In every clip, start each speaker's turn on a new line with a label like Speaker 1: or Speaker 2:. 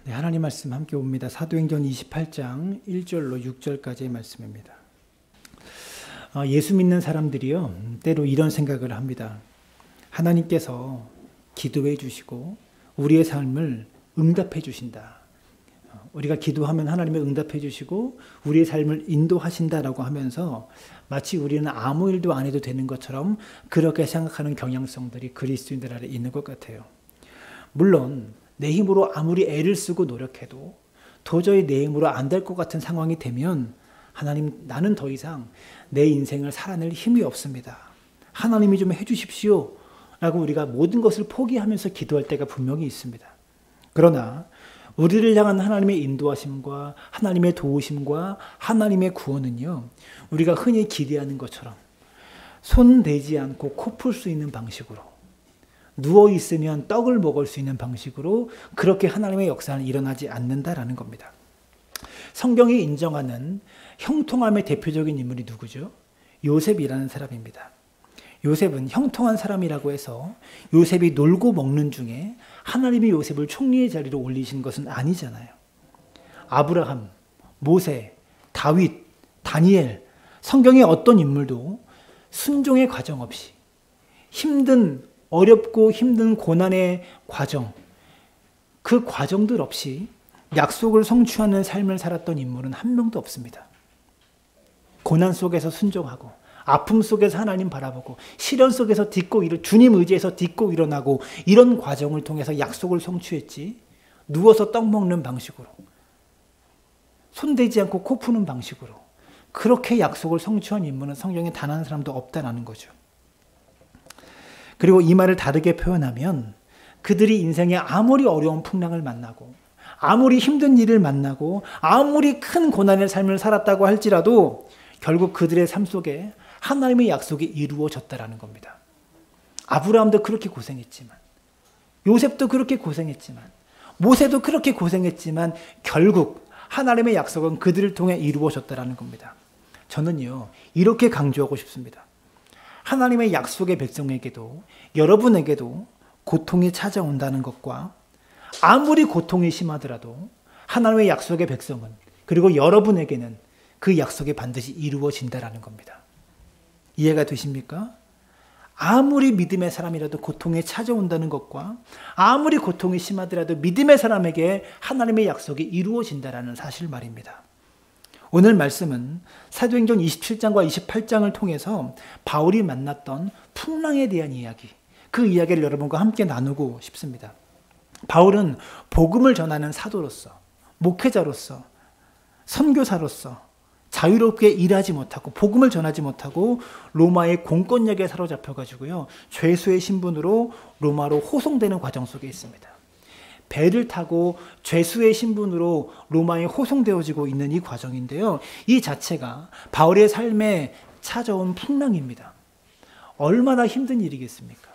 Speaker 1: 네, 하나님 말씀 함께 봅니다. 사도행전 28장 1절로 6절까지의 말씀입니다. 예수 믿는 사람들이요, 때로 이런 생각을 합니다. 하나님께서 기도해 주시고 우리의 삶을 응답해 주신다. 우리가 기도하면 하나님이 응답해 주시고 우리의 삶을 인도하신다라고 하면서 마치 우리는 아무 일도 안 해도 되는 것처럼 그렇게 생각하는 경향성들이 그리스도인들 안에 있는 것 같아요. 물론 내 힘으로 아무리 애를 쓰고 노력해도 도저히 내 힘으로 안 될 것 같은 상황이 되면 하나님, 나는 더 이상 내 인생을 살아낼 힘이 없습니다. 하나님이 좀 해주십시오 라고 우리가 모든 것을 포기하면서 기도할 때가 분명히 있습니다. 그러나 우리를 향한 하나님의 인도하심과 하나님의 도우심과 하나님의 구원은요, 우리가 흔히 기대하는 것처럼 손 대지 않고 코 풀 수 있는 방식으로, 누워있으면 떡을 먹을 수 있는 방식으로 그렇게 하나님의 역사는 일어나지 않는다라는 겁니다. 성경이 인정하는 형통함의 대표적인 인물이 누구죠? 요셉이라는 사람입니다. 요셉은 형통한 사람이라고 해서 요셉이 놀고 먹는 중에 하나님이 요셉을 총리의 자리로 올리신 것은 아니잖아요. 아브라함, 모세, 다윗, 다니엘, 성경의 어떤 인물도 순종의 과정 없이 어렵고 힘든 고난의 과정, 그 과정들 없이 약속을 성취하는 삶을 살았던 인물은 한 명도 없습니다. 고난 속에서 순종하고 아픔 속에서 하나님 바라보고 시련 속에서 주님 의지해서 딛고 일어나고 이런 과정을 통해서 약속을 성취했지, 누워서 떡 먹는 방식으로, 손대지 않고 코 푸는 방식으로 그렇게 약속을 성취한 인물은 성경에 단 한 사람도 없다라는 거죠. 그리고 이 말을 다르게 표현하면 그들이 인생에 아무리 어려운 풍랑을 만나고 아무리 힘든 일을 만나고 아무리 큰 고난의 삶을 살았다고 할지라도 결국 그들의 삶 속에 하나님의 약속이 이루어졌다라는 겁니다. 아브라함도 그렇게 고생했지만, 요셉도 그렇게 고생했지만, 모세도 그렇게 고생했지만 결국 하나님의 약속은 그들을 통해 이루어졌다라는 겁니다. 저는요, 이렇게 강조하고 싶습니다. 하나님의 약속의 백성에게도, 여러분에게도 고통이 찾아온다는 것과 아무리 고통이 심하더라도 하나님의 약속의 백성은, 그리고 여러분에게는 그 약속이 반드시 이루어진다라는 겁니다. 이해가 되십니까? 아무리 믿음의 사람이라도 고통이 찾아온다는 것과 아무리 고통이 심하더라도 믿음의 사람에게 하나님의 약속이 이루어진다라는 사실 말입니다. 오늘 말씀은 사도행전 27장과 28장을 통해서 바울이 만났던 풍랑에 대한 이야기, 그 이야기를 여러분과 함께 나누고 싶습니다. 바울은 복음을 전하는 사도로서, 목회자로서, 선교사로서 자유롭게 일하지 못하고 복음을 전하지 못하고 로마의 공권력에 사로잡혀가지고요, 죄수의 신분으로 로마로 호송되는 과정 속에 있습니다. 배를 타고 죄수의 신분으로 로마에 호송되어지고 있는 이 과정인데요, 이 자체가 바울의 삶에 찾아온 풍랑입니다. 얼마나 힘든 일이겠습니까?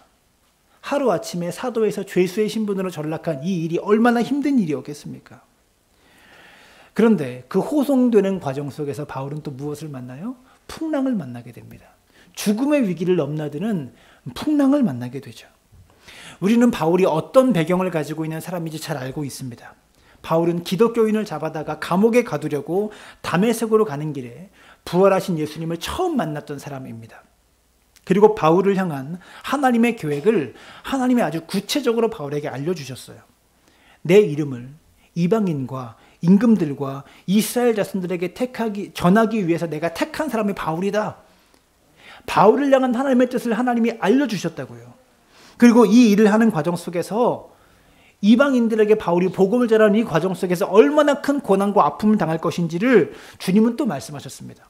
Speaker 1: 하루아침에 사도에서 죄수의 신분으로 전락한 이 일이 얼마나 힘든 일이었겠습니까? 그런데 그 호송되는 과정 속에서 바울은 또 무엇을 만나요? 풍랑을 만나게 됩니다. 죽음의 위기를 넘나드는 풍랑을 만나게 되죠. 우리는 바울이 어떤 배경을 가지고 있는 사람인지 잘 알고 있습니다. 바울은 기독교인을 잡아다가 감옥에 가두려고 다메섹으로 가는 길에 부활하신 예수님을 처음 만났던 사람입니다. 그리고 바울을 향한 하나님의 계획을 하나님이 아주 구체적으로 바울에게 알려주셨어요. 내 이름을 이방인과 임금들과 이스라엘 자손들에게 전하기 위해서 내가 택한 사람이 바울이다. 바울을 향한 하나님의 뜻을 하나님이 알려주셨다고요. 그리고 이 일을 하는 과정 속에서 이방인들에게 바울이 복음을 전하는 이 과정 속에서 얼마나 큰 고난과 아픔을 당할 것인지를 주님은 또 말씀하셨습니다.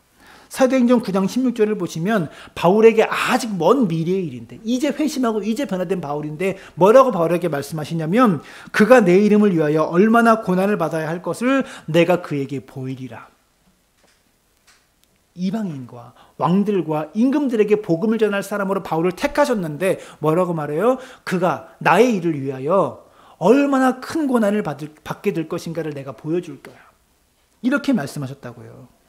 Speaker 1: 사도행전 9장 16절을 보시면 바울에게 아직 먼 미래의 일인데, 이제 회심하고 이제 변화된 바울인데 뭐라고 바울에게 말씀하시냐면, 그가 내 이름을 위하여 얼마나 고난을 받아야 할 것을 내가 그에게 보이리라. 이방인과 왕들과 임금들에게 복음을 전할 사람으로 바울을 택하셨는데 뭐라고 말해요? 그가 나의 일을 위하여 얼마나 큰 고난을 받게 될 것인가를 내가 보여줄 거야. 이렇게 말씀하셨다고요.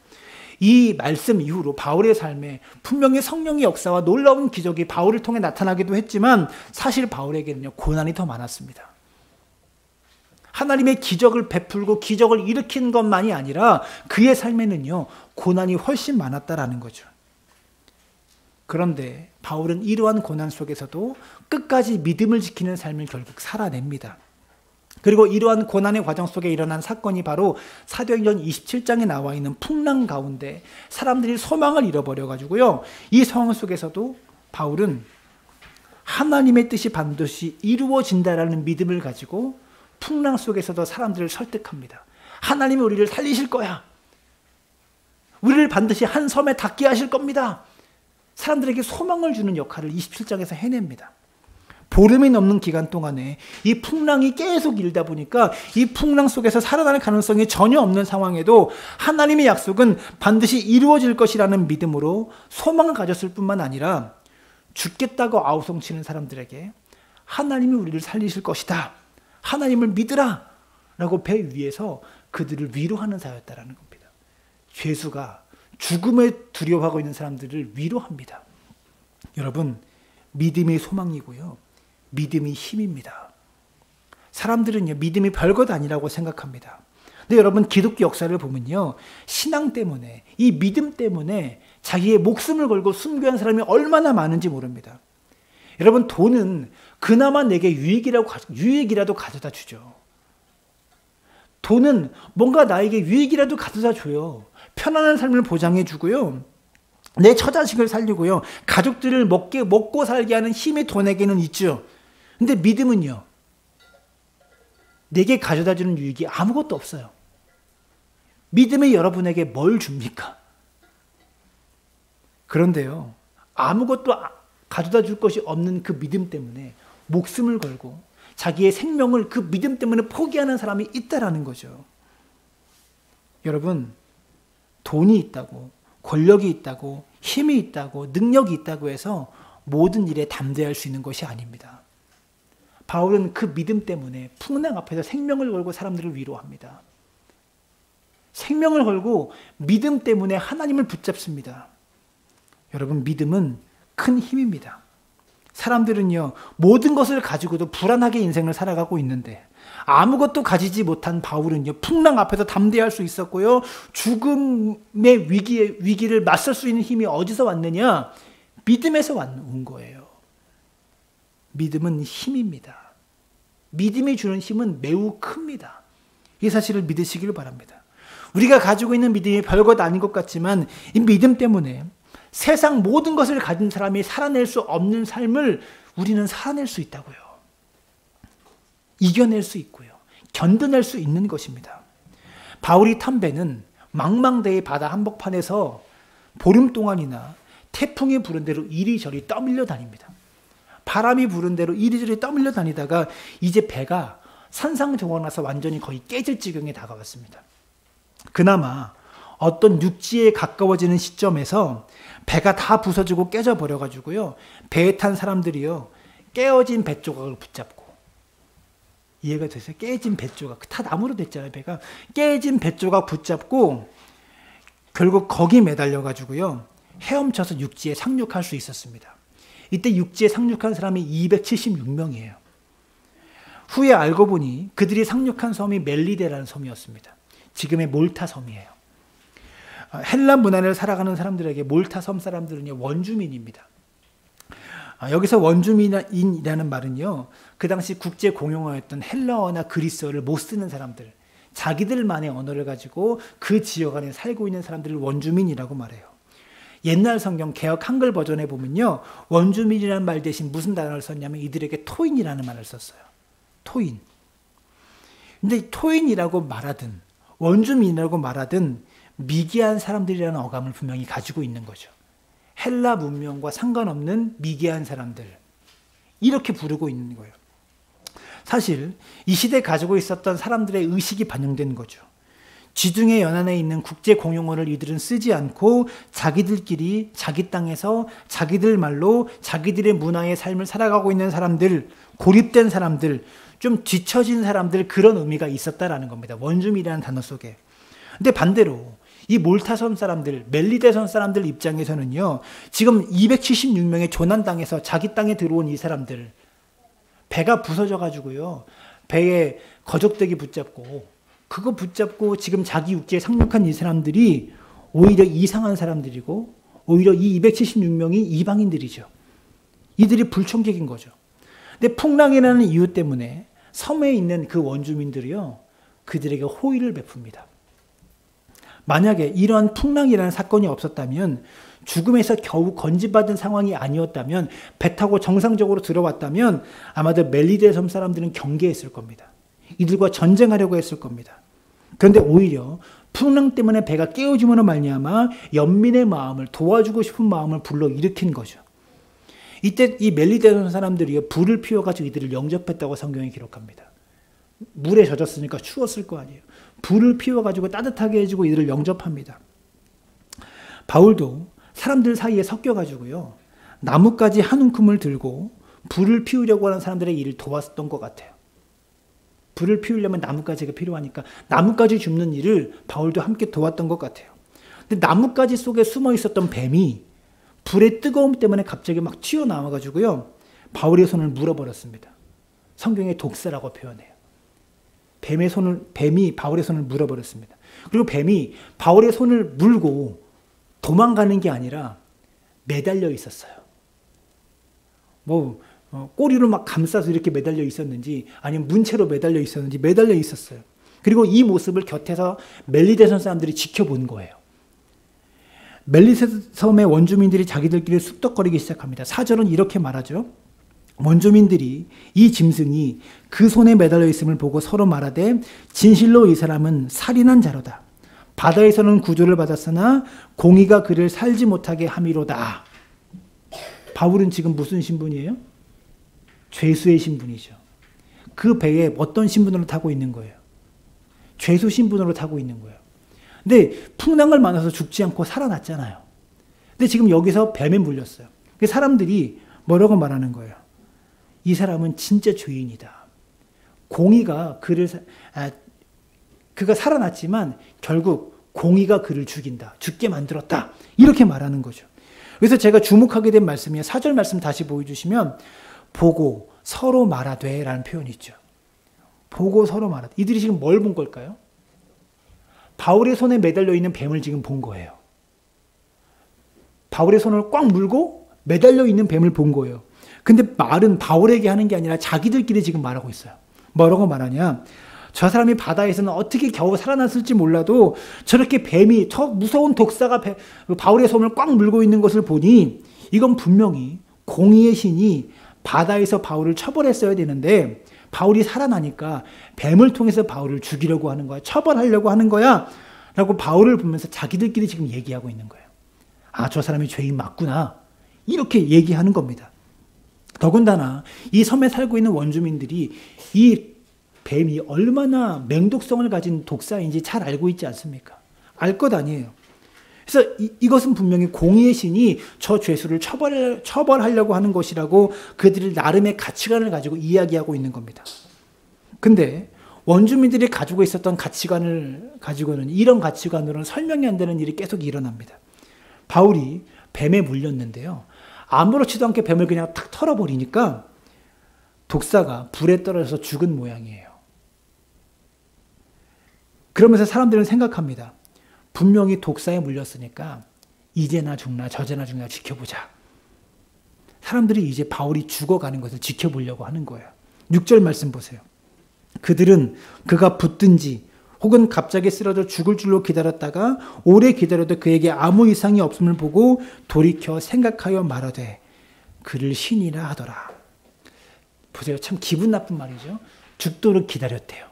Speaker 1: 이 말씀 이후로 바울의 삶에 분명히 성령의 역사와 놀라운 기적이 바울을 통해 나타나기도 했지만 사실 바울에게는요, 고난이 더 많았습니다. 하나님의 기적을 베풀고 기적을 일으킨 것만이 아니라 그의 삶에는요, 고난이 훨씬 많았다라는 거죠. 그런데 바울은 이러한 고난 속에서도 끝까지 믿음을 지키는 삶을 결국 살아냅니다. 그리고 이러한 고난의 과정 속에 일어난 사건이 바로 사도행전 27장에 나와 있는 풍랑 가운데 사람들이 소망을 잃어버려가지고요, 이 상황 속에서도 바울은 하나님의 뜻이 반드시 이루어진다라는 믿음을 가지고 풍랑 속에서도 사람들을 설득합니다. 하나님이 우리를 살리실 거야. 우리를 반드시 한 섬에 닿게 하실 겁니다. 사람들에게 소망을 주는 역할을 27장에서 해냅니다. 보름이 넘는 기간 동안에 이 풍랑이 계속 일다 보니까 이 풍랑 속에서 살아날 가능성이 전혀 없는 상황에도 하나님의 약속은 반드시 이루어질 것이라는 믿음으로 소망을 가졌을 뿐만 아니라 죽겠다고 아우성치는 사람들에게 하나님이 우리를 살리실 것이다, 하나님을 믿으라 라고 배 위에서 그들을 위로하는 사였다라는 겁니다. 죄수가 죽음에 두려워하고 있는 사람들을 위로합니다. 여러분, 믿음이 소망이고요, 믿음이 힘입니다. 사람들은요, 믿음이 별것 아니라고 생각합니다. 근데 여러분, 기독교 역사를 보면요, 신앙 때문에, 이 믿음 때문에 자기의 목숨을 걸고 순교한 사람이 얼마나 많은지 모릅니다. 여러분, 돈은 그나마 내게 유익이라도 가져다 주죠. 돈은 뭔가 나에게 유익이라도 가져다 줘요. 편안한 삶을 보장해 주고요, 내 처자식을 살리고요, 가족들을 먹고 살게 하는 힘이 돈에게는 있죠. 근데 믿음은요, 내게 가져다 주는 유익이 아무것도 없어요. 믿음이 여러분에게 뭘 줍니까? 그런데요, 아무것도 가져다 줄 것이 없는 그 믿음 때문에 목숨을 걸고 자기의 생명을 그 믿음 때문에 포기하는 사람이 있다라는 거죠. 여러분, 돈이 있다고, 권력이 있다고, 힘이 있다고, 능력이 있다고 해서 모든 일에 담대할 수 있는 것이 아닙니다. 바울은 그 믿음 때문에 풍랑 앞에서 생명을 걸고 사람들을 위로합니다. 생명을 걸고 믿음 때문에 하나님을 붙잡습니다. 여러분, 믿음은 큰 힘입니다. 사람들은요, 모든 것을 가지고도 불안하게 인생을 살아가고 있는데 아무것도 가지지 못한 바울은요, 풍랑 앞에서 담대할 수 있었고요, 죽음의 위기를 맞설 수 있는 힘이 어디서 왔느냐? 믿음에서 온 거예요. 믿음은 힘입니다. 믿음이 주는 힘은 매우 큽니다. 이 사실을 믿으시기를 바랍니다. 우리가 가지고 있는 믿음이 별것 아닌 것 같지만 이 믿음 때문에 세상 모든 것을 가진 사람이 살아낼 수 없는 삶을 우리는 살아낼 수 있다고요. 이겨낼 수 있고요, 견뎌낼 수 있는 것입니다. 바울이 탄 배는 망망대해 바다 한복판에서 보름 동안이나 태풍이 부른 대로 이리저리 떠밀려 다닙니다. 바람이 부른 대로 이리저리 떠밀려 다니다가 이제 배가 산상조각나서 완전히 거의 깨질 지경에 다가왔습니다. 그나마 어떤 육지에 가까워지는 시점에서 배가 다 부서지고 깨져 버려가지고요, 배에 탄 사람들이요, 깨어진 배 조각을 붙잡고, 이해가 되세요? 깨진 배 조각, 다 나무로 됐잖아요, 배가. 깨진 배 조각 붙잡고 결국 거기 매달려가지고요, 헤엄쳐서 육지에 상륙할 수 있었습니다. 이때 육지에 상륙한 사람이 276명이에요. 후에 알고 보니 그들이 상륙한 섬이 멜리데라는 섬이었습니다. 지금의 몰타 섬이에요. 헬라 문화를 살아가는 사람들에게 몰타 섬 사람들은요, 원주민입니다. 여기서 원주민이라는 말은요, 그 당시 국제 공용어였던 헬라어나 그리스어를 못 쓰는 사람들, 자기들만의 언어를 가지고 그 지역 안에 살고 있는 사람들을 원주민이라고 말해요. 옛날 성경 개역 한글 버전에 보면요, 원주민이라는 말 대신 무슨 단어를 썼냐면 이들에게 토인이라는 말을 썼어요. 토인. 근데 토인이라고 말하든 원주민이라고 말하든 미개한 사람들이라는 어감을 분명히 가지고 있는 거죠. 헬라 문명과 상관없는 미개한 사람들, 이렇게 부르고 있는 거예요. 사실 이 시대에 가지고 있었던 사람들의 의식이 반영된 거죠. 지중해 연안에 있는 국제 공용어를 이들은 쓰지 않고 자기들끼리 자기 땅에서 자기들 말로 자기들의 문화의 삶을 살아가고 있는 사람들, 고립된 사람들, 좀 뒤처진 사람들, 그런 의미가 있었다라는 겁니다. 원주민이라는 단어 속에. 근데 반대로 이 몰타섬 사람들, 멜리데섬 사람들 입장에서는요, 지금 276명의 조난 땅에서 자기 땅에 들어온 이 사람들, 배가 부서져 가지고요, 배에 거적대기 붙잡고 그거 붙잡고 지금 자기 육지에 상륙한 이 사람들이 오히려 이상한 사람들이고 오히려 이 276명이 이방인들이죠. 이들이 불청객인 거죠. 근데 풍랑이라는 이유 때문에 섬에 있는 그 원주민들이요, 그들에게 호의를 베풉니다. 만약에 이러한 풍랑이라는 사건이 없었다면, 죽음에서 겨우 건지받은 상황이 아니었다면, 배 타고 정상적으로 들어왔다면 아마도 멜리데 섬 사람들은 경계했을 겁니다. 이들과 전쟁하려고 했을 겁니다. 그런데 오히려 풍랑 때문에 배가 깨어짐으로 말미암아 연민의 마음을, 도와주고 싶은 마음을 불러일으킨 거죠. 이때 이 멜리데 섬 사람들이 불을 피워가지고 이들을 영접했다고 성경이 기록합니다. 물에 젖었으니까 추웠을 거 아니에요. 불을 피워가지고 따뜻하게 해주고 이들을 영접합니다. 바울도 사람들 사이에 섞여가지고요, 나뭇가지 한 움큼을 들고 불을 피우려고 하는 사람들의 일을 도왔던 것 같아요. 불을 피우려면 나뭇가지가 필요하니까 나뭇가지 줍는 일을 바울도 함께 도왔던 것 같아요. 근데 나뭇가지 속에 숨어 있었던 뱀이 불의 뜨거움 때문에 갑자기 막 튀어나와가지고요, 바울의 손을 물어버렸습니다. 성경에 독사라고 표현해요. 뱀이 바울의 손을 물어버렸습니다. 그리고 뱀이 바울의 손을 물고 도망가는 게 아니라 매달려 있었어요. 꼬리로 막 감싸서 이렇게 매달려 있었는지 아니면 문채로 매달려 있었는지 매달려 있었어요. 그리고 이 모습을 곁에서 멜리데 섬 사람들이 지켜본 거예요. 멜리데 섬의 원주민들이 자기들끼리 쑥덕거리기 시작합니다. 4절은 이렇게 말하죠. 원주민들이 이 짐승이 그 손에 매달려 있음을 보고 서로 말하되 진실로 이 사람은 살인한 자로다. 바다에서는 구조를 받았으나 공의가 그를 살지 못하게 함이로다. 바울은 지금 무슨 신분이에요? 죄수의 신분이죠. 그 배에 어떤 신분으로 타고 있는 거예요? 죄수 신분으로 타고 있는 거예요. 근데 풍랑을 만나서 죽지 않고 살아났잖아요. 근데 지금 여기서 뱀에 물렸어요. 사람들이 뭐라고 말하는 거예요? 이 사람은 진짜 죄인이다. 공의가 그가 살아났지만 결국 공의가 그를 죽인다. 죽게 만들었다. 이렇게 말하는 거죠. 그래서 제가 주목하게 된 말씀이 4절 말씀 다시 보여주시면 보고 서로 말하되 라는 표현이 있죠. 보고 서로 말하되. 이들이 지금 뭘 본 걸까요? 바울의 손에 매달려 있는 뱀을 지금 본 거예요. 바울의 손을 꽉 물고 매달려 있는 뱀을 본 거예요. 근데 말은 바울에게 하는 게 아니라 자기들끼리 지금 말하고 있어요. 뭐라고 말하냐? 저 사람이 바다에서는 어떻게 겨우 살아났을지 몰라도 저렇게 뱀이, 저 무서운 독사가 바울의 손을 꽉 물고 있는 것을 보니 이건 분명히 공의의 신이 바다에서 바울을 처벌했어야 되는데 바울이 살아나니까 뱀을 통해서 바울을 죽이려고 하는 거야. 처벌하려고 하는 거야. 라고 바울을 보면서 자기들끼리 지금 얘기하고 있는 거예요. 아, 저 사람이 죄인 맞구나. 이렇게 얘기하는 겁니다. 더군다나 이 섬에 살고 있는 원주민들이 이 뱀이 얼마나 맹독성을 가진 독사인지 잘 알고 있지 않습니까? 알 것 아니에요. 그래서 이것은 분명히 공의의 신이 저 죄수를 처벌하려고 하는 것이라고 그들이 나름의 가치관을 가지고 이야기하고 있는 겁니다. 근데 원주민들이 가지고 있었던 가치관을 가지고는 이런 가치관으로는 설명이 안 되는 일이 계속 일어납니다. 바울이 뱀에 물렸는데요. 아무렇지도 않게 뱀을 그냥 탁 털어버리니까 독사가 불에 떨어져서 죽은 모양이에요. 그러면서 사람들은 생각합니다. 분명히 독사에 물렸으니까 이제나 죽나 저제나 죽나 지켜보자. 사람들이 이제 바울이 죽어가는 것을 지켜보려고 하는 거예요. 6절 말씀 보세요. 그들은 그가 붙든지 혹은 갑자기 쓰러져 죽을 줄로 기다렸다가 오래 기다려도 그에게 아무 이상이 없음을 보고 돌이켜 생각하여 말하되 그를 신이라 하더라. 보세요. 참 기분 나쁜 말이죠. 죽도록 기다렸대요.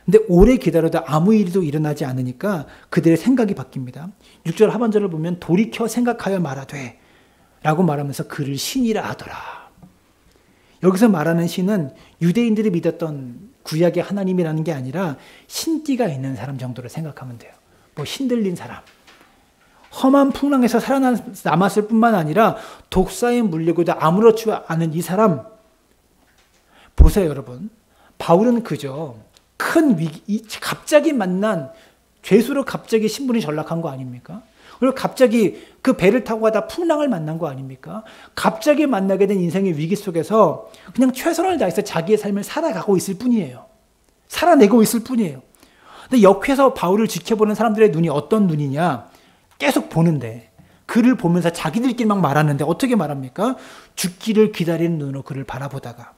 Speaker 1: 근데 오래 기다려도 아무 일도 일어나지 않으니까 그들의 생각이 바뀝니다. 6절 하반절을 보면 돌이켜 생각하여 말하되 라고 말하면서 그를 신이라 하더라. 여기서 말하는 신은 유대인들이 믿었던 구약의 하나님이라는 게 아니라 신기가 있는 사람 정도로 생각하면 돼요. 뭐 신들린 사람. 험한 풍랑에서 살아남았을 뿐만 아니라 독사에 물리고도 아무렇지 않은 이 사람. 보세요, 여러분. 바울은 그저 큰 위기, 갑자기 만난 죄수로 갑자기 신분이 전락한 거 아닙니까? 그리고 갑자기 그 배를 타고 가다 풍랑을 만난 거 아닙니까? 갑자기 만나게 된 인생의 위기 속에서 그냥 최선을 다해서 자기의 삶을 살아가고 있을 뿐이에요. 살아내고 있을 뿐이에요. 근데 옆에서 바울을 지켜보는 사람들의 눈이 어떤 눈이냐? 계속 보는데, 그를 보면서 자기들끼리 막 말하는데 어떻게 말합니까? 죽기를 기다리는 눈으로 그를 바라보다가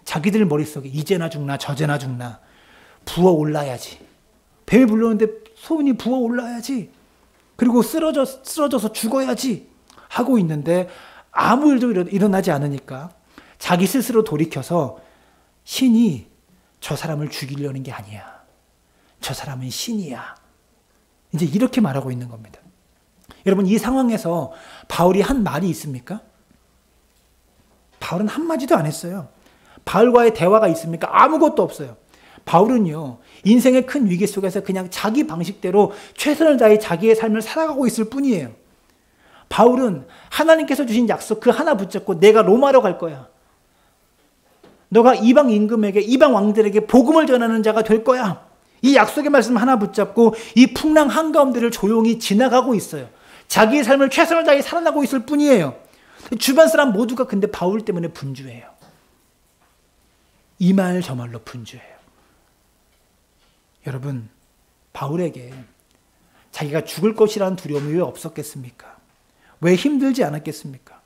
Speaker 1: 자기들 머릿속에 이제나 죽나 저제나 죽나 부어올라야지. 뱀이 불렀는데 소문이 부어올라야지. 그리고 쓰러져서 죽어야지 하고 있는데 아무 일도 일어나지 않으니까 자기 스스로 돌이켜서 신이 저 사람을 죽이려는 게 아니야. 저 사람은 신이야. 이제 이렇게 말하고 있는 겁니다. 여러분, 이 상황에서 바울이 한 말이 있습니까? 바울은 한마디도 안 했어요. 바울과의 대화가 있습니까? 아무것도 없어요. 바울은요, 인생의 큰 위기 속에서 그냥 자기 방식대로 최선을 다해 자기의 삶을 살아가고 있을 뿐이에요. 바울은 하나님께서 주신 약속 그 하나 붙잡고 내가 로마로 갈 거야. 너가 이방 임금에게, 이방 왕들에게 복음을 전하는 자가 될 거야. 이 약속의 말씀 하나 붙잡고 이 풍랑 한가운데를 조용히 지나가고 있어요. 자기의 삶을 최선을 다해 살아나고 있을 뿐이에요. 주변 사람 모두가 근데 바울 때문에 분주해요. 이 말 저 말로 분주해요. 여러분, 바울에게 자기가 죽을 것이라는 두려움이 왜 없었겠습니까? 왜 힘들지 않았겠습니까?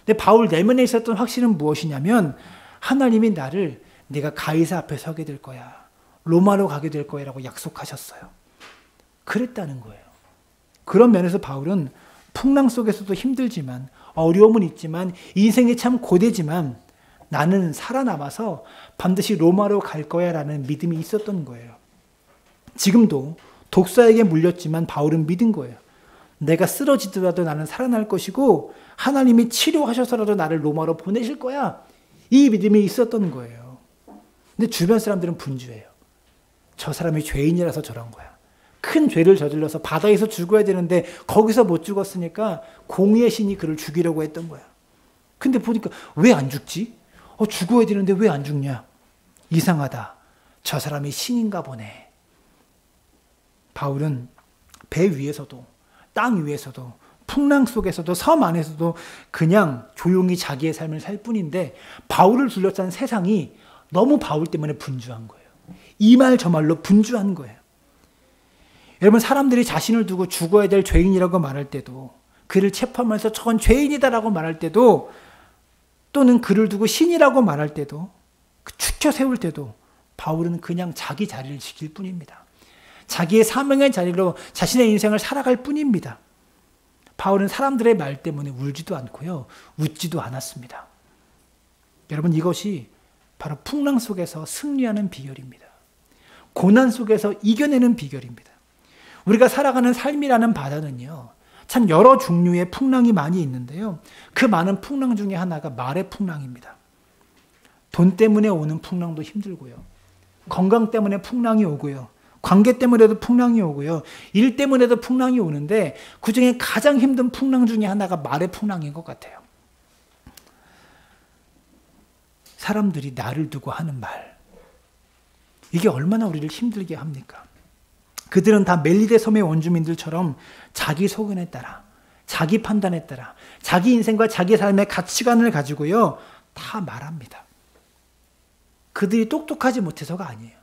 Speaker 1: 근데 바울 내면에 있었던 확신은 무엇이냐면 하나님이 나를 내가 가이사 앞에 서게 될 거야. 로마로 가게 될 거야라고 약속하셨어요. 그랬다는 거예요. 그런 면에서 바울은 풍랑 속에서도 힘들지만 어려움은 있지만 인생이 참 고되지만 나는 살아남아서 반드시 로마로 갈 거야 라는 믿음이 있었던 거예요. 지금도 독사에게 물렸지만 바울은 믿은 거예요. 내가 쓰러지더라도 나는 살아날 것이고 하나님이 치료하셔서라도 나를 로마로 보내실 거야. 이 믿음이 있었던 거예요. 근데 주변 사람들은 분주해요. 저 사람이 죄인이라서 저런 거야. 큰 죄를 저질러서 바다에서 죽어야 되는데 거기서 못 죽었으니까 공의의 신이 그를 죽이려고 했던 거야. 근데 보니까 왜 안 죽지? 죽어야 되는데 왜 안 죽냐? 이상하다. 저 사람이 신인가 보네. 바울은 배 위에서도 땅 위에서도 풍랑 속에서도 섬 안에서도 그냥 조용히 자기의 삶을 살 뿐인데 바울을 둘러싼 세상이 너무 바울 때문에 분주한 거예요. 이 말 저 말로 분주한 거예요. 여러분, 사람들이 자신을 두고 죽어야 될 죄인이라고 말할 때도, 그를 체포하면서 저건 죄인이다라고 말할 때도, 또는 그를 두고 신이라고 말할 때도, 추켜 세울 때도 바울은 그냥 자기 자리를 지킬 뿐입니다. 자기의 사명의 자리로 자신의 인생을 살아갈 뿐입니다. 바울은 사람들의 말 때문에 울지도 않고요, 웃지도 않았습니다. 여러분, 이것이 바로 풍랑 속에서 승리하는 비결입니다. 고난 속에서 이겨내는 비결입니다. 우리가 살아가는 삶이라는 바다는요, 참 여러 종류의 풍랑이 많이 있는데요. 그 많은 풍랑 중에 하나가 말의 풍랑입니다. 돈 때문에 오는 풍랑도 힘들고요. 건강 때문에 풍랑이 오고요. 관계 때문에도 풍랑이 오고요. 일 때문에도 풍랑이 오는데 그중에 가장 힘든 풍랑 중에 하나가 말의 풍랑인 것 같아요. 사람들이 나를 두고 하는 말. 이게 얼마나 우리를 힘들게 합니까? 그들은 다 멜리데 섬의 원주민들처럼 자기 소견에 따라, 자기 판단에 따라, 자기 인생과 자기 삶의 가치관을 가지고요, 다 말합니다. 그들이 똑똑하지 못해서가 아니에요.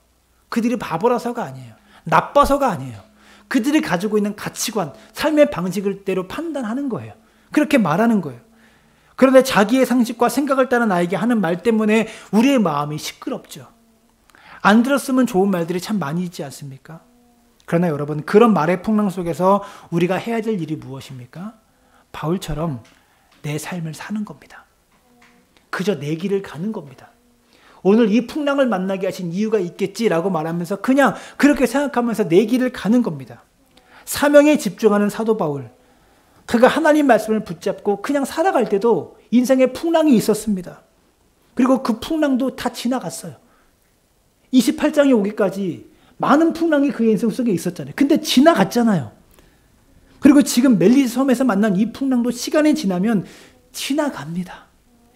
Speaker 1: 그들이 바보라서가 아니에요. 나빠서가 아니에요. 그들이 가지고 있는 가치관, 삶의 방식대로 판단하는 거예요. 그렇게 말하는 거예요. 그런데 자기의 상식과 생각을 따라 나에게 하는 말 때문에 우리의 마음이 시끄럽죠. 안 들었으면 좋은 말들이 참 많이 있지 않습니까? 그러나 여러분, 그런 말의 풍랑 속에서 우리가 해야 될 일이 무엇입니까? 바울처럼 내 삶을 사는 겁니다. 그저 내 길을 가는 겁니다. 오늘 이 풍랑을 만나게 하신 이유가 있겠지라고 말하면서 그냥 그렇게 생각하면서 내 길을 가는 겁니다. 사명에 집중하는 사도 바울. 그가 하나님 말씀을 붙잡고 그냥 살아갈 때도 인생에 풍랑이 있었습니다. 그리고 그 풍랑도 다 지나갔어요. 28장에 오기까지 많은 풍랑이 그의 인생 속에 있었잖아요. 근데 지나갔잖아요. 그리고 지금 멜리데 섬에서 만난 이 풍랑도 시간이 지나면 지나갑니다.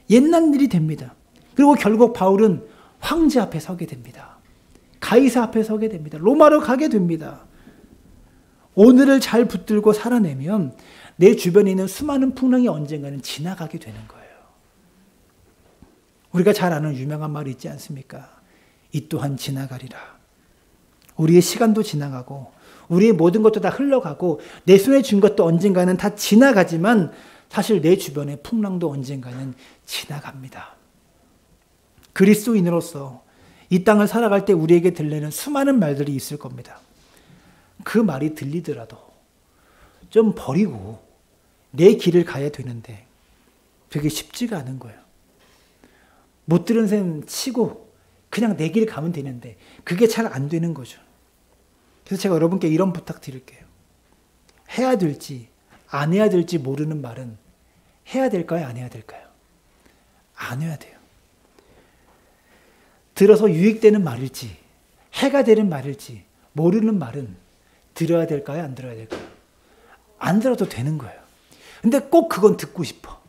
Speaker 1: 옛날 일이 됩니다. 그리고 결국 바울은 황제 앞에 서게 됩니다. 가이사 앞에 서게 됩니다. 로마로 가게 됩니다. 오늘을 잘 붙들고 살아내면 내 주변에 있는 수많은 풍랑이 언젠가는 지나가게 되는 거예요. 우리가 잘 아는 유명한 말이 있지 않습니까? 이 또한 지나가리라. 우리의 시간도 지나가고 우리의 모든 것도 다 흘러가고 내 손에 쥔 것도 언젠가는 다 지나가지만 사실 내 주변의 풍랑도 언젠가는 지나갑니다. 그리스도인으로서 이 땅을 살아갈 때 우리에게 들리는 수많은 말들이 있을 겁니다. 그 말이 들리더라도 좀 버리고 내 길을 가야 되는데 되게 쉽지가 않은 거예요. 못 들은 셈 치고 그냥 내 길 가면 되는데 그게 잘 안 되는 거죠. 그래서 제가 여러분께 이런 부탁 드릴게요. 해야 될지 안 해야 될지 모르는 말은 해야 될까요? 안 해야 될까요? 안 해야 돼요. 들어서 유익되는 말일지 해가 되는 말일지 모르는 말은 들어야 될까요? 안 들어야 될까요? 안 들어도 되는 거예요. 근데 꼭 그건 듣고 싶어.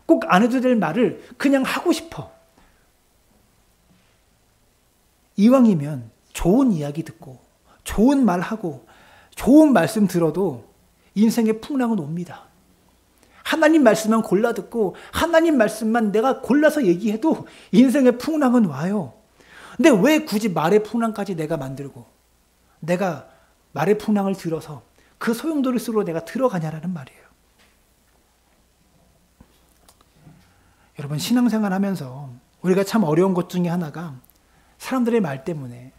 Speaker 1: 꼭 안 해도 될 말을 그냥 하고 싶어. 이왕이면 좋은 이야기 듣고 좋은 말 하고 좋은 말씀 들어도 인생의 풍랑은 옵니다. 하나님 말씀만 골라 듣고 하나님 말씀만 내가 골라서 얘기해도 인생의 풍랑은 와요. 근데 왜 굳이 말의 풍랑까지 내가 만들고 내가 말의 풍랑을 들어서 그 소용돌이 속으로 내가 들어가냐라는 말이에요. 여러분 신앙생활 하면서 우리가 참 어려운 것 중에 하나가 사람들의 말 때문에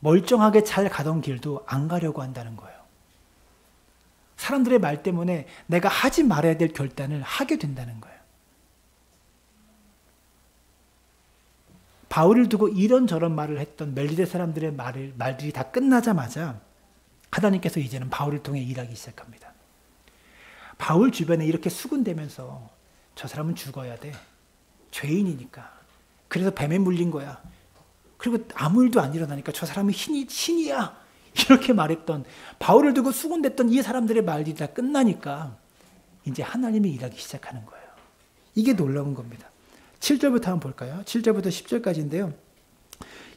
Speaker 1: 멀쩡하게 잘 가던 길도 안 가려고 한다는 거예요. 사람들의 말 때문에 내가 하지 말아야 될 결단을 하게 된다는 거예요. 바울을 두고 이런저런 말을 했던 멜리데 사람들의 말들이 다 끝나자마자 하나님께서 이제는 바울을 통해 일하기 시작합니다. 바울 주변에 이렇게 수군대면서 저 사람은 죽어야 돼. 죄인이니까. 그래서 뱀에 물린 거야. 그리고 아무 일도 안 일어나니까 저 사람은 신이야. 이렇게 말했던 바울을 두고 수군댔던 이 사람들의 말들이 다 끝나니까 이제 하나님이 일하기 시작하는 거예요. 이게 놀라운 겁니다. 7절부터 한번 볼까요? 7절부터 10절까지인데요.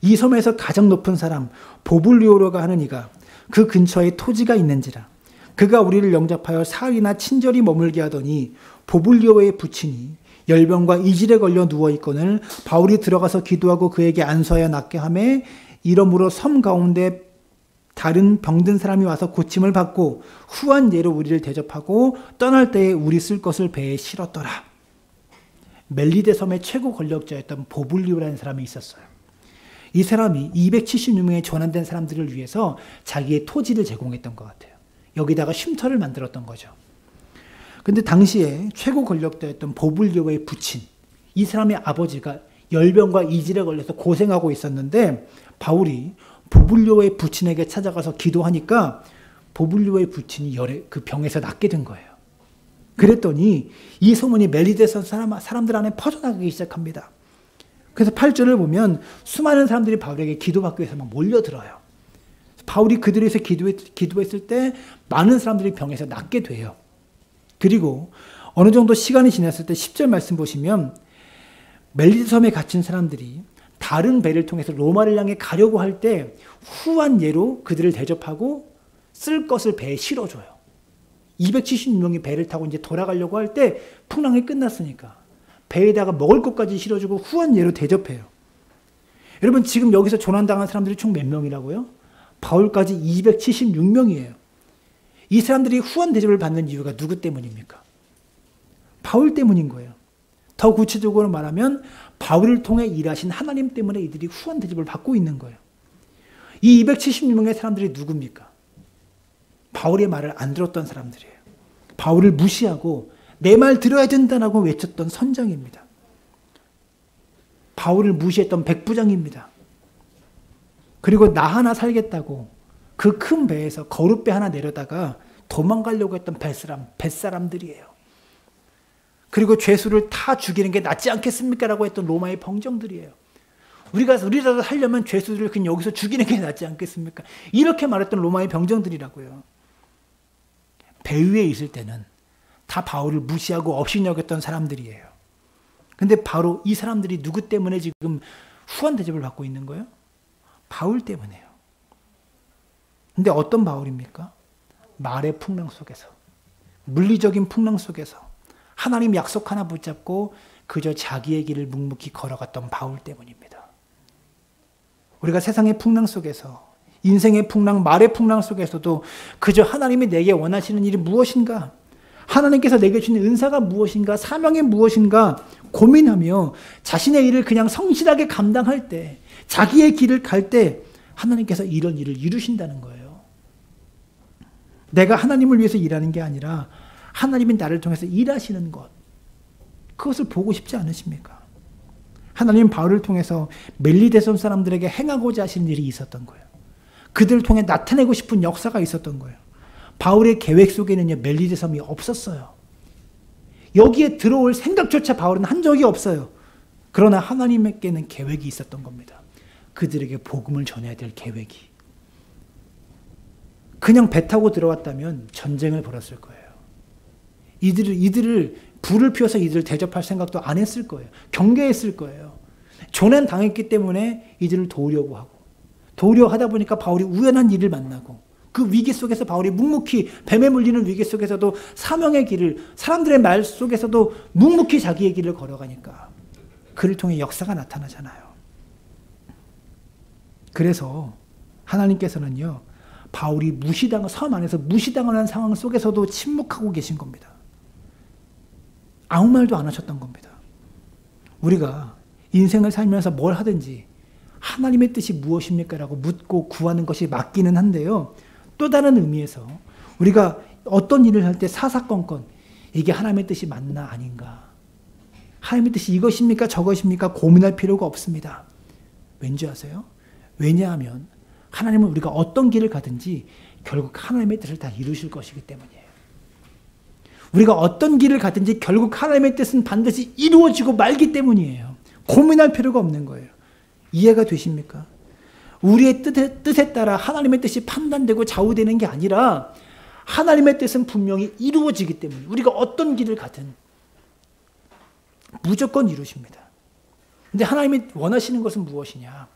Speaker 1: 이 섬에서 가장 높은 사람 보블리오로가 하는 이가 그 근처에 토지가 있는지라 그가 우리를 영접하여 사흘이나 친절히 머물게 하더니 보블리오의 부친이 열병과 이질에 걸려 누워있거늘 바울이 들어가서 기도하고 그에게 안수하여 낫게 하매 이러므로 섬 가운데 다른 병든 사람이 와서 고침을 받고 후한 예로 우리를 대접하고 떠날 때에 우리 쓸 것을 배에 실었더라. 멜리데 섬의 최고 권력자였던 보블리오라는 사람이 있었어요. 이 사람이 276명의 전환된 사람들을 위해서 자기의 토지를 제공했던 것 같아요. 여기다가 쉼터를 만들었던 거죠. 근데 당시에 최고 권력자였던 보블리오의 부친, 이 사람의 아버지가 열병과 이질에 걸려서 고생하고 있었는데 바울이 보블리오의 부친에게 찾아가서 기도하니까 보블리오의 부친이 그 병에서 낫게 된 거예요. 그랬더니 이 소문이 멜리데서 사람들 안에 퍼져나가기 시작합니다. 그래서 8절을 보면 수많은 사람들이 바울에게 기도받기 위해서 막 몰려들어요. 바울이 그들에 대해서 기도했을 때 많은 사람들이 병에서 낫게 돼요. 그리고 어느 정도 시간이 지났을 때 10절 말씀 보시면 멜리데 섬에 갇힌 사람들이 다른 배를 통해서 로마를 향해 가려고 할 때 후한 예로 그들을 대접하고 쓸 것을 배에 실어줘요. 276명이 배를 타고 이제 돌아가려고 할 때 풍랑이 끝났으니까 배에다가 먹을 것까지 실어주고 후한 예로 대접해요. 여러분 지금 여기서 조난당한 사람들이 총 몇 명이라고요? 바울까지 276명이에요. 이 사람들이 후한 대접을 받는 이유가 누구 때문입니까? 바울 때문인 거예요. 더 구체적으로 말하면 바울을 통해 일하신 하나님 때문에 이들이 후한 대접을 받고 있는 거예요. 이 276명의 사람들이 누굽니까? 바울의 말을 안 들었던 사람들이에요. 바울을 무시하고 내 말 들어야 된다라고 외쳤던 선장입니다. 바울을 무시했던 백부장입니다. 그리고 나 하나 살겠다고 그 큰 배에서 거룻배 하나 내려다가 도망가려고 했던 뱃사람들이에요. 그리고 죄수를 다 죽이는 게 낫지 않겠습니까? 라고 했던 로마의 병정들이에요. 우리라도 살려면 죄수들을 그냥 여기서 죽이는 게 낫지 않겠습니까? 이렇게 말했던 로마의 병정들이라고요. 배 위에 있을 때는 다 바울을 무시하고 업신여겼던 사람들이에요. 근데 바로 이 사람들이 누구 때문에 지금 후한 대접을 받고 있는 거예요? 바울 때문에요. 근데 어떤 바울입니까? 말의 풍랑 속에서, 물리적인 풍랑 속에서 하나님 약속 하나 붙잡고 그저 자기의 길을 묵묵히 걸어갔던 바울 때문입니다. 우리가 세상의 풍랑 속에서, 인생의 풍랑, 말의 풍랑 속에서도 그저 하나님이 내게 원하시는 일이 무엇인가, 하나님께서 내게 주는 은사가 무엇인가, 사명이 무엇인가 고민하며 자신의 일을 그냥 성실하게 감당할 때, 자기의 길을 갈 때 하나님께서 이런 일을 이루신다는 거예요. 내가 하나님을 위해서 일하는 게 아니라 하나님이 나를 통해서 일하시는 것, 그것을 보고 싶지 않으십니까? 하나님은 바울을 통해서 멜리데손 사람들에게 행하고자 하시는 일이 있었던 거예요. 그들을 통해 나타내고 싶은 역사가 있었던 거예요. 바울의 계획 속에는요, 멜리데섬이 없었어요. 여기에 들어올 생각조차 바울은 한 적이 없어요. 그러나 하나님께는 계획이 있었던 겁니다. 그들에게 복음을 전해야 될 계획이. 그냥 배 타고 들어왔다면 전쟁을 벌였을 거예요. 이들을 불을 피워서 이들을 대접할 생각도 안 했을 거예요. 경계했을 거예요. 조난 당했기 때문에 이들을 도우려고 하고, 도우려 하다 보니까 바울이 우연한 일을 만나고, 그 위기 속에서 바울이 묵묵히 뱀에 물리는 위기 속에서도 사명의 길을, 사람들의 말 속에서도 묵묵히 자기의 길을 걸어가니까 그를 통해 역사가 나타나잖아요. 그래서 하나님께서는요, 바울이 섬 안에서 무시당하는 상황 속에서도 침묵하고 계신 겁니다. 아무 말도 안 하셨던 겁니다. 우리가 인생을 살면서 뭘 하든지 하나님의 뜻이 무엇입니까? 라고 묻고 구하는 것이 맞기는 한데요. 또 다른 의미에서 우리가 어떤 일을 할 때 사사건건 이게 하나님의 뜻이 맞나 아닌가, 하나님의 뜻이 이것입니까 저것입니까 고민할 필요가 없습니다. 왠지 아세요? 왜냐하면 하나님은 우리가 어떤 길을 가든지 결국 하나님의 뜻을 다 이루실 것이기 때문이에요. 우리가 어떤 길을 가든지 결국 하나님의 뜻은 반드시 이루어지고 말기 때문이에요. 고민할 필요가 없는 거예요. 이해가 되십니까? 우리의 뜻에 따라 하나님의 뜻이 판단되고 좌우되는 게 아니라 하나님의 뜻은 분명히 이루어지기 때문에 우리가 어떤 길을 가든 무조건 이루십니다. 근데 하나님이 원하시는 것은 무엇이냐?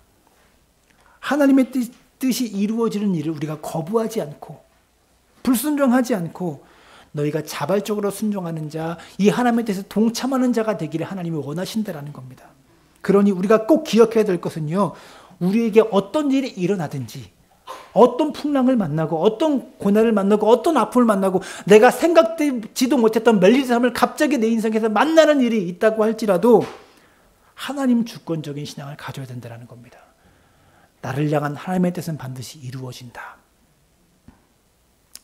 Speaker 1: 하나님의 뜻이 이루어지는 일을 우리가 거부하지 않고 불순종하지 않고 너희가 자발적으로 순종하는 자, 이 하나님의 뜻에 동참하는 자가 되기를 하나님이 원하신다라는 겁니다. 그러니 우리가 꼭 기억해야 될 것은요, 우리에게 어떤 일이 일어나든지, 어떤 풍랑을 만나고, 어떤 고난을 만나고, 어떤 아픔을 만나고, 내가 생각지도 못했던 멜리데섬을 갑자기 내 인생에서 만나는 일이 있다고 할지라도 하나님 주권적인 신앙을 가져야 된다는 겁니다. 나를 향한 하나님의 뜻은 반드시 이루어진다.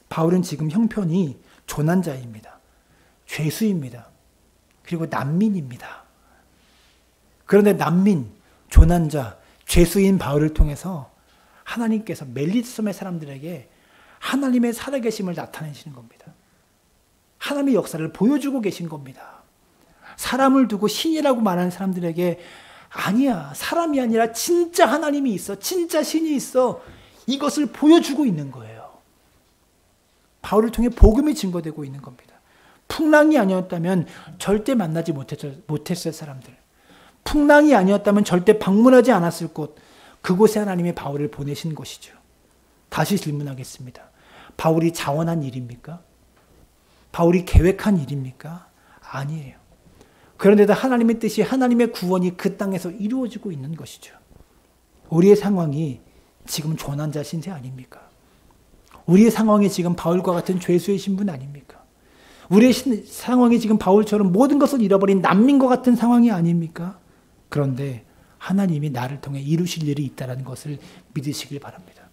Speaker 1: 바울은 지금 형편이 조난자입니다. 죄수입니다. 그리고 난민입니다. 그런데 난민, 조난자, 죄수인 바울을 통해서 하나님께서 멜리데섬의 사람들에게 하나님의 살아계심을 나타내시는 겁니다. 하나님의 역사를 보여주고 계신 겁니다. 사람을 두고 신이라고 말하는 사람들에게 아니야, 사람이 아니라 진짜 하나님이 있어, 진짜 신이 있어, 이것을 보여주고 있는 거예요. 바울을 통해 복음이 증거되고 있는 겁니다. 풍랑이 아니었다면 절대 만나지 못했을 사람들, 풍랑이 아니었다면 절대 방문하지 않았을 곳, 그곳에 하나님이 바울을 보내신 것이죠. 다시 질문하겠습니다. 바울이 자원한 일입니까? 바울이 계획한 일입니까? 아니에요. 그런데도 하나님의 뜻이, 하나님의 구원이 그 땅에서 이루어지고 있는 것이죠. 우리의 상황이 지금 조난자 신세 아닙니까? 우리의 상황이 지금 바울과 같은 죄수의 신분 아닙니까? 우리의 상황이 지금 바울처럼 모든 것을 잃어버린 난민과 같은 상황이 아닙니까? 그런데 하나님이 나를 통해 이루실 일이 있다는 것을 믿으시길 바랍니다.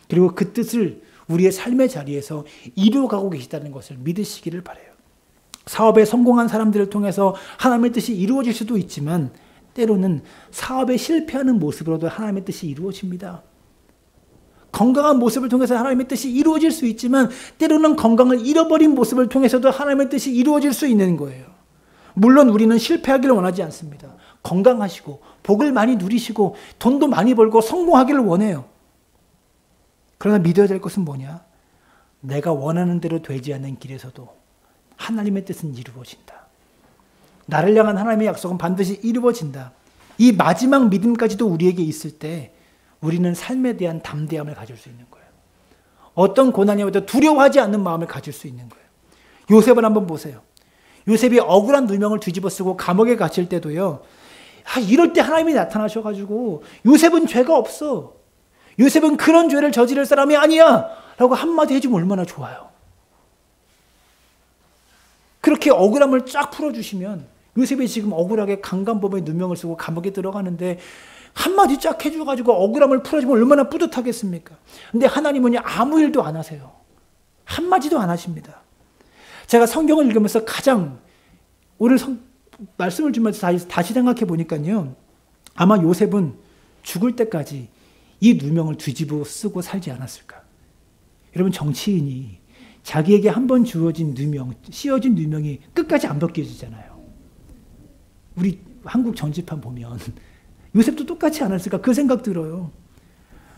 Speaker 1: 그리고 그 뜻을 우리의 삶의 자리에서 이루어가고 계시다는 것을 믿으시기를 바라요. 사업에 성공한 사람들을 통해서 하나님의 뜻이 이루어질 수도 있지만 때로는 사업에 실패하는 모습으로도 하나님의 뜻이 이루어집니다. 건강한 모습을 통해서 하나님의 뜻이 이루어질 수 있지만 때로는 건강을 잃어버린 모습을 통해서도 하나님의 뜻이 이루어질 수 있는 거예요. 물론 우리는 실패하기를 원하지 않습니다. 건강하시고 복을 많이 누리시고 돈도 많이 벌고 성공하기를 원해요. 그러나 믿어야 될 것은 뭐냐? 내가 원하는 대로 되지 않는 길에서도 하나님의 뜻은 이루어진다. 나를 향한 하나님의 약속은 반드시 이루어진다. 이 마지막 믿음까지도 우리에게 있을 때 우리는 삶에 대한 담대함을 가질 수 있는 거예요. 어떤 고난이 와도 두려워하지 않는 마음을 가질 수 있는 거예요. 요셉을 한번 보세요. 요셉이 억울한 누명을 뒤집어 쓰고 감옥에 갇힐 때도요. 이럴 때 하나님이 나타나셔가지고 요셉은 죄가 없어. 요셉은 그런 죄를 저지를 사람이 아니야. 라고 한마디 해주면 얼마나 좋아요. 그렇게 억울함을 쫙 풀어주시면 요셉이 지금 억울하게 강간범의 누명을 쓰고 감옥에 들어가는데 한마디 쫙 해줘가지고 억울함을 풀어주면 얼마나 뿌듯하겠습니까? 근데 하나님은 아무 일도 안 하세요. 한마디도 안 하십니다. 제가 성경을 읽으면서 가장 오늘 말씀을 주면서 다시 생각해 보니까요. 아마 요셉은 죽을 때까지 이 누명을 뒤집어 쓰고 살지 않았을까. 여러분 정치인이 자기에게 한 번 주어진 누명, 씌워진 누명이 끝까지 안 벗겨지잖아요. 우리 한국 정치판 보면 요셉도 똑같지 않았을까 그 생각 들어요.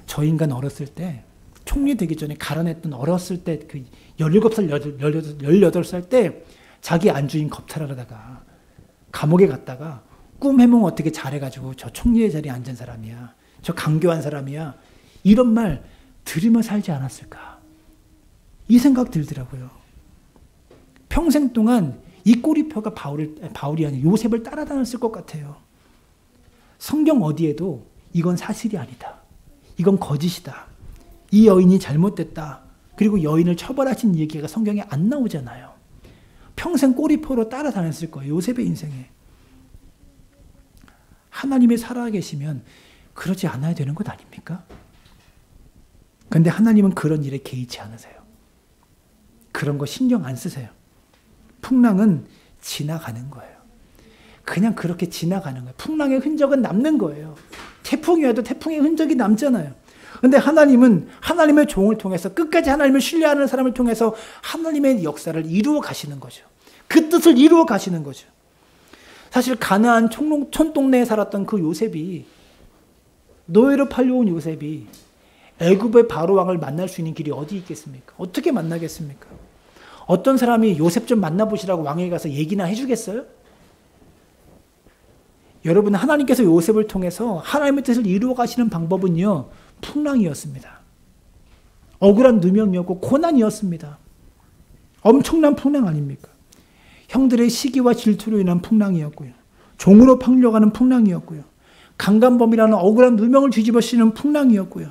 Speaker 1: 저 인간 어렸을 때 총리 되기 전에 가라냈던 어렸을 때 그 17살, 18살 때 자기 안주인 겁탈하다가 감옥에 갔다가 꿈 해몽 어떻게 잘해가지고 저 총리의 자리에 앉은 사람이야. 저 강교한 사람이야. 이런 말 들으며 살지 않았을까. 이 생각 들더라고요. 평생 동안 이 꼬리표가 바울이 아니라 요셉을 따라다녔을 것 같아요. 성경 어디에도 이건 사실이 아니다. 이건 거짓이다. 이 여인이 잘못됐다. 그리고 여인을 처벌하신 얘기가 성경에 안 나오잖아요. 평생 꼬리표로 따라다녔을 거예요. 요셉의 인생에. 하나님이 살아계시면 그러지 않아야 되는 것 아닙니까? 그런데 하나님은 그런 일에 개의치 않으세요. 그런 거 신경 안 쓰세요. 풍랑은 지나가는 거예요. 그냥 그렇게 지나가는 거예요. 풍랑의 흔적은 남는 거예요. 태풍이 와도 태풍의 흔적이 남잖아요. 그런데 하나님은 하나님의 종을 통해서 끝까지 하나님을 신뢰하는 사람을 통해서 하나님의 역사를 이루어 가시는 거죠. 그 뜻을 이루어 가시는 거죠. 사실 가나안 촌동네에 살았던 그 요셉이 노예로 팔려온 요셉이 애굽의 바로 왕을 만날 수 있는 길이 어디 있겠습니까? 어떻게 만나겠습니까? 어떤 사람이 요셉 좀 만나보시라고 왕에게 가서 얘기나 해주겠어요? 여러분 하나님께서 요셉을 통해서 하나님의 뜻을 이루어 가시는 방법은요. 풍랑이었습니다. 억울한 누명이었고 고난이었습니다. 엄청난 풍랑 아닙니까? 형들의 시기와 질투로 인한 풍랑이었고요. 종으로 팔려가는 풍랑이었고요. 강간범이라는 억울한 누명을 뒤집어 씌는 풍랑이었고요.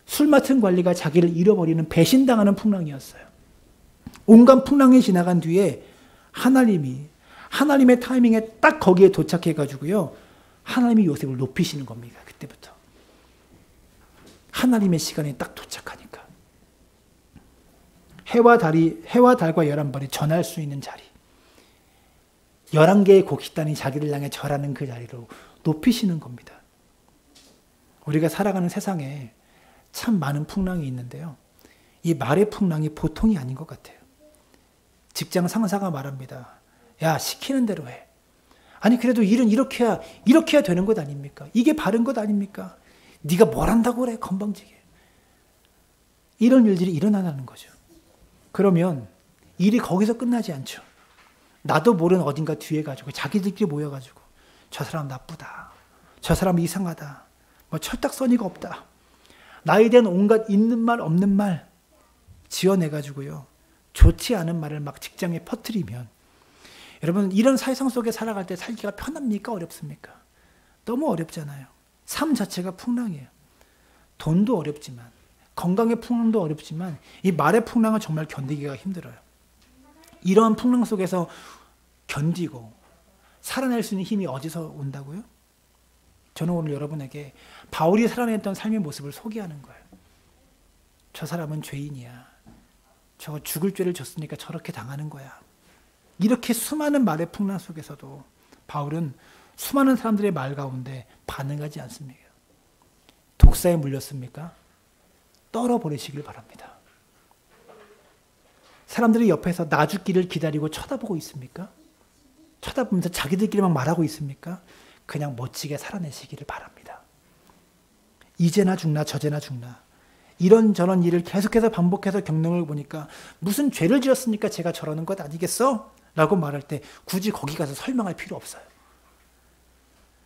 Speaker 1: 술 맡은 관리가 자기를 잃어버리는 배신당하는 풍랑이었어요. 온갖 풍랑이 지나간 뒤에 하나님의 타이밍에 딱 거기에 도착해가지고요. 하나님이 요셉을 높이시는 겁니다. 그때부터. 하나님의 시간에 딱 도착하니까. 해와 달과 11벌이 전할 수 있는 자리. 11개의 곡식단이 자기를 향해 절하는 그 자리로 높이시는 겁니다. 우리가 살아가는 세상에 참 많은 풍랑이 있는데요. 이 말의 풍랑이 보통이 아닌 것 같아요. 직장 상사가 말합니다. 야, 시키는 대로 해. 아니 그래도 일은 이렇게 해야 되는 것 아닙니까? 이게 바른 것 아닙니까? 네가 뭘 한다고 그래 건방지게. 이런 일들이 일어나는 거죠. 그러면 일이 거기서 끝나지 않죠. 나도 모르는 어딘가 뒤에 가지고 자기들끼리 모여가지고 저 사람 나쁘다. 저 사람 이상하다. 뭐 철딱서니가 없다. 나에 대한 온갖 있는 말 없는 말 지어내가지고요. 좋지 않은 말을 막 직장에 퍼뜨리면 여러분 이런 사회상 속에 살아갈 때 살기가 편합니까? 어렵습니까? 너무 어렵잖아요. 삶 자체가 풍랑이에요. 돈도 어렵지만 건강의 풍랑도 어렵지만 이 말의 풍랑은 정말 견디기가 힘들어요. 이러한 풍랑 속에서 견디고 살아낼 수 있는 힘이 어디서 온다고요? 저는 오늘 여러분에게 바울이 살아냈던 삶의 모습을 소개하는 거예요. 저 사람은 죄인이야. 저거 죽을 죄를 졌으니까 저렇게 당하는 거야. 이렇게 수많은 말의 풍랑 속에서도 바울은 수많은 사람들의 말 가운데 반응하지 않습니다. 독사에 물렸습니까? 떨어버리시길 바랍니다. 사람들이 옆에서 나 죽기를 기다리고 쳐다보고 있습니까? 쳐다보면서 자기들끼리 막 말하고 있습니까? 그냥 멋지게 살아내시기를 바랍니다. 이제나 죽나 저제나 죽나 이런저런 일을 계속해서 반복해서 겪는 걸 보니까 무슨 죄를 지었으니까 제가 저러는 것 아니겠어? 라고 말할 때 굳이 거기 가서 설명할 필요 없어요.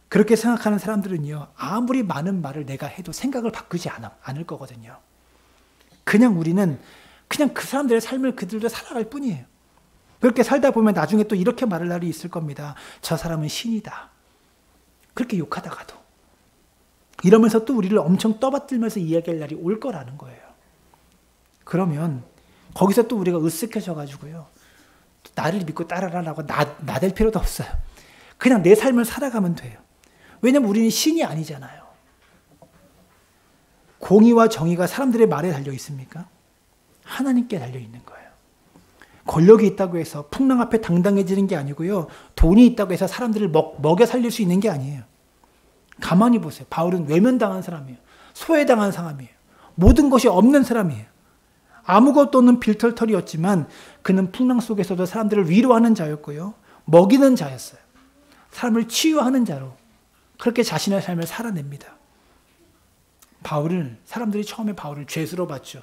Speaker 1: 그렇게 생각하는 사람들은요. 아무리 많은 말을 내가 해도 생각을 바꾸지 않을 거거든요. 그냥 우리는 그냥 그 사람들의 삶을 그들도 살아갈 뿐이에요. 그렇게 살다 보면 나중에 또 이렇게 말할 날이 있을 겁니다. 저 사람은 신이다. 그렇게 욕하다가도. 이러면서 또 우리를 엄청 떠받들면서 이야기할 날이 올 거라는 거예요. 그러면 거기서 또 우리가 으쓱해져가지고요. 나를 믿고 따라라라고 나댈 필요도 없어요. 그냥 내 삶을 살아가면 돼요. 왜냐면 우리는 신이 아니잖아요. 공의와 정의가 사람들의 말에 달려 있습니까? 하나님께 달려 있는 거예요. 권력이 있다고 해서 풍랑 앞에 당당해지는 게 아니고요. 돈이 있다고 해서 사람들을 먹여 살릴 수 있는 게 아니에요. 가만히 보세요. 바울은 외면당한 사람이에요. 소외당한 사람이에요. 모든 것이 없는 사람이에요. 아무것도 없는 빌털털이었지만 그는 풍랑 속에서도 사람들을 위로하는 자였고요. 먹이는 자였어요. 사람을 치유하는 자로 그렇게 자신의 삶을 살아냅니다. 사람들이 처음에 바울을 죄수로 봤죠.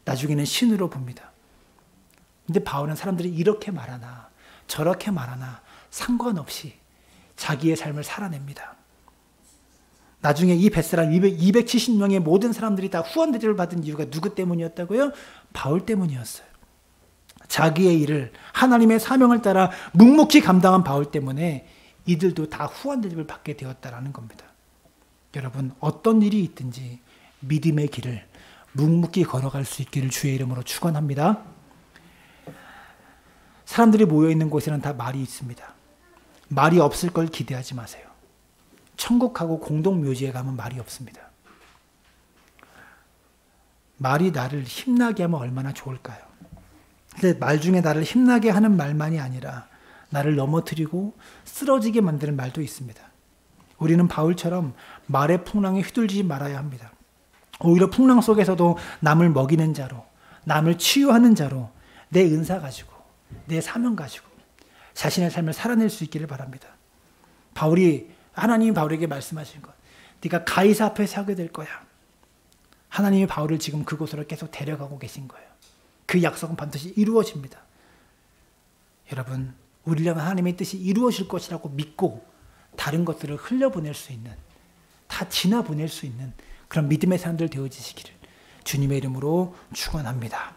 Speaker 1: 나중에는 신으로 봅니다. 근데 바울은 사람들이 이렇게 말하나 저렇게 말하나 상관없이 자기의 삶을 살아냅니다. 나중에 이 벳사람 270명의 모든 사람들이 다 후원 대접을 받은 이유가 누구 때문이었다고요? 바울 때문이었어요. 자기의 일을 하나님의 사명을 따라 묵묵히 감당한 바울 때문에 이들도 다 후원 대접을 받게 되었다라는 겁니다. 여러분 어떤 일이 있든지 믿음의 길을 묵묵히 걸어갈 수 있기를 주의 이름으로 축원합니다. 사람들이 모여있는 곳에는 다 말이 있습니다. 말이 없을 걸 기대하지 마세요. 천국하고 공동묘지에 가면 말이 없습니다. 말이 나를 힘나게 하면 얼마나 좋을까요? 근데 말 중에 나를 힘나게 하는 말만이 아니라 나를 넘어뜨리고 쓰러지게 만드는 말도 있습니다. 우리는 바울처럼 말의 풍랑에 휘둘리지 말아야 합니다. 오히려 풍랑 속에서도 남을 먹이는 자로, 남을 치유하는 자로 내 은사 가지고, 내 사명 가지고 자신의 삶을 살아낼 수 있기를 바랍니다. 하나님이 바울에게 말씀하신 것, 네가 가이사 앞에서 하게 될 거야. 하나님이 바울을 지금 그곳으로 계속 데려가고 계신 거예요. 그 약속은 반드시 이루어집니다. 여러분, 우리를 향한 하나님의 뜻이 이루어질 것이라고 믿고 다른 것들을 흘려보낼 수 있는, 다 지나보낼 수 있는 그런 믿음의 사람들 되어지시기를 주님의 이름으로 축원합니다.